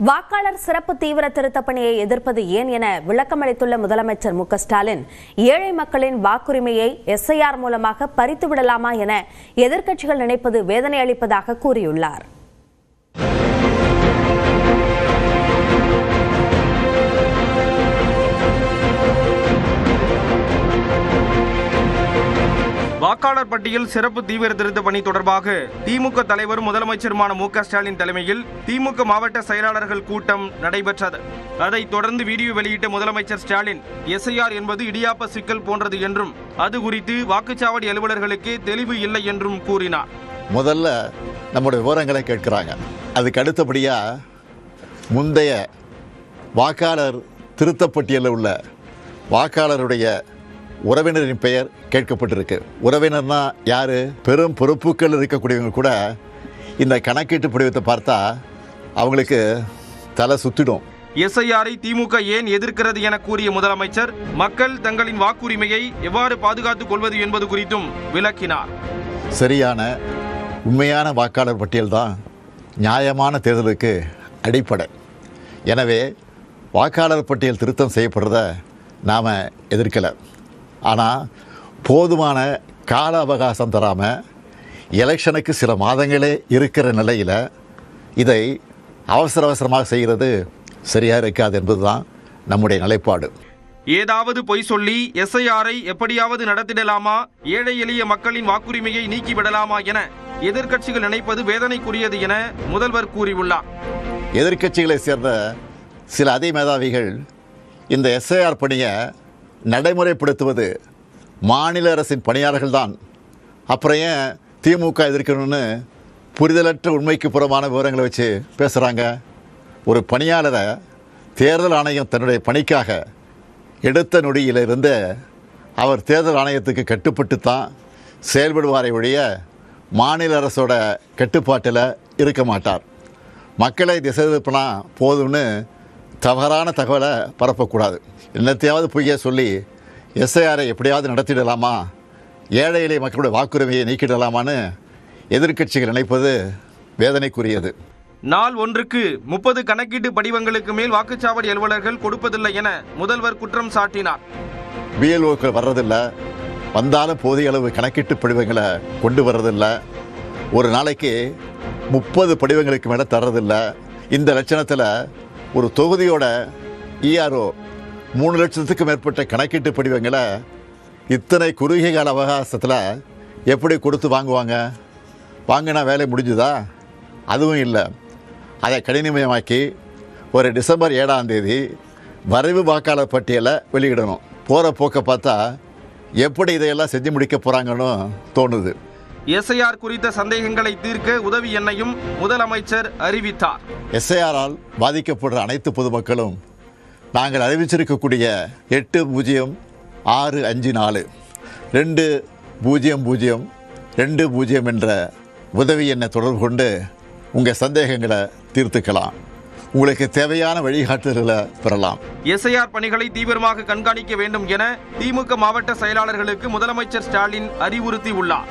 வாக்காளர் சிறப்பு தீவிர திருத்தப் பணியை எதிர்ப்பது ஏன் என விளக்கமளித்துள்ள முதலமைச்சர் மு க ஸ்டாலின், ஏழை மக்களின் வாக்குரிமையை எஸ்ஐஆர் மூலமாக பறித்துவிடலாமா என எதிர்க்கட்சிகள் நினைப்பது வேதனை அளிப்பதாக கூறியுள்ளார். வாக்காளர் பட்டியல் சிறப்பு தீவிர திருத்த பணி தொடர்பாக திமுக தலைவரும் முதலமைச்சருமான மு க ஸ்டாலின் தலைமையில் திமுக மாவட்ட செயலாளர்கள் கூட்டம் நடைபெற்றது. அதைத் தொடர்ந்து வீடியோ வெளியிட்ட முதலமைச்சர் ஸ்டாலின், எஸ்ஐஆர் என்பது இடியாப்ப சிக்கல் போன்றது என்றும் அது குறித்து வாக்குச்சாவடி அலுவலர்களுக்கே தெளிவு இல்லை என்றும் கூறினார். முதல்ல நம்முடைய விவரங்களை கேட்கிறாங்க. அதுக்கு அடுத்தபடியா முந்தைய வாக்காளர் திருத்தப்பட்டியலில் உள்ள வாக்காளருடைய உறவினரின் பெயர் கேட்கப்பட்டிருக்கு. உறவினர்னா யாரு? பெரும் பொறுப்புகள் இருக்கக்கூடியவங்க கூட இந்த கணக்கீட்டு படிவத்தை பார்த்தா அவங்களுக்கு தலை சுத்திடும். எஸ்ஐஆரை திமுக ஏன் எதிர்க்கிறது என கூறிய முதலமைச்சர், மக்கள் தங்களின் வாக்குரிமையை எவ்வாறு பாதுகாத்துக் கொள்வது என்பது குறித்தும் விளக்கினார். சரியான உண்மையான வாக்காளர் பட்டியல் தான் நியாயமான தேர்தலுக்கு அடிப்படை. எனவே வாக்காளர் பட்டியல் திருத்தம் செய்யப்படுறத நாம் எதிர்க்கலை. ஆனால் போதுமான கால அவகாசம் தராமல் எலெக்ஷனுக்கு சில மாதங்களே இருக்கிற நிலையில் இதை அவசரமாக செய்கிறது சரியாக இருக்காது என்பதுதான் நம்முடைய நிலைப்பாடு. ஏதாவது பொய் சொல்லி எஸ்ஐஆரை எப்படியாவது நடத்திடலாமா, ஏழை எளிய மக்களின் வாக்குரிமையை நீக்கிவிடலாமா என எதிர்க்கட்சிகள் நினைப்பது வேதனைக்குரியது என முதல்வர் கூறியுள்ளார். எதிர்க்கட்சிகளை சேர்ந்த சில அதிமேதாவிகள் இந்த எஸ்ஐஆர் பணியை நடைமுறைப்படுத்துவது மாநில அரசின் பணியாளர்கள்தான், அப்புறம் ஏன் திமுக எதிர்க்கணும்னு புரிதலற்ற உண்மைக்கு புறமான விவரங்களை வச்சு பேசுகிறாங்க. ஒரு பணியாளரை தேர்தல் ஆணையம் தன்னுடைய பணிக்காக எடுத்த நொடியிலிருந்து அவர் தேர்தல் ஆணையத்துக்கு கட்டுப்பட்டு தான் செயல்படுவாரை ஒழிய மாநில அரசோட கட்டுப்பாட்டில் இருக்க மாட்டார். மக்களை திசை திருப்பினா போதும்னு தவறான தகவலை பரப்பக்கூடாது. என்னத்தையாவது பொய்ய சொல்லி எஸ்ஐஆரை எப்படியாவது நடத்திடலாமா, ஏழை எளிய மக்களுடைய வாக்குரிமையை நீக்கிடலாமான்னு எதிர்க்கட்சிகள் நினைப்பது வேதனைக்குரியது. நாள் ஒன்றுக்கு 30 கணக்கீட்டு படிவங்களுக்கு மேல் வாக்குச்சாவடி அலுவலர்கள் கொடுப்பதில்லை என முதல்வர் குற்றம் சாட்டினார். பிஎல்ஓக்கள் வர்றதில்லை, வந்தாலும் போதிய அளவு கணக்கீட்டு படிவங்களை கொண்டு வர்றதில்லை, ஒரு நாளைக்கு 30 படிவங்களுக்கு மேலே தர்றதில்லை. இந்த லட்சணத்தில் ஒரு தொகுதியோட இஆர்ஓ 3 லட்சத்துக்கு மேற்பட்ட கணக்கீட்டு படிவங்களை இத்தனை குறுகிய கால அவகாசத்தில் எப்படி கொடுத்து வாங்குவாங்க? வாங்கினா வேலை முடிஞ்சுதா? அதுவும் இல்லை. அதை கடினமயமாக்கி ஒரு டிசம்பர் 7ஆம் தேதி வரைவு வாக்காளர் பட்டியலை வெளியிடணும். போகிற போக்க பார்த்தா எப்படி இதையெல்லாம் செஞ்சு முடிக்க போகிறாங்கன்னு தோணுது. எஸ்ஐஆர் குறித்த சந்தேகங்களை தீர்க்க உதவி எண்ணையும் முதலமைச்சர் அறிவித்தார். எஸ்ஐஆரால் பாதிக்கப்படுற அனைத்து பொதுமக்களும் நாங்கள் அறிவிச்சிருக்கக்கூடிய 806542 200220 என்ற உதவி எண்ணை தொடர்பு கொண்டு உங்கள் சந்தேகங்களை தீர்த்துக்கலாம். உங்களுக்கு தேவையான வழிகாட்டுதல்களை பெறலாம். எஸ்ஐஆர் பணிகளை தீவிரமாக கண்காணிக்க வேண்டும் என திமுக மாவட்ட செயலாளர்களுக்கு முதலமைச்சர் ஸ்டாலின் அறிவுறுத்தியுள்ளார்.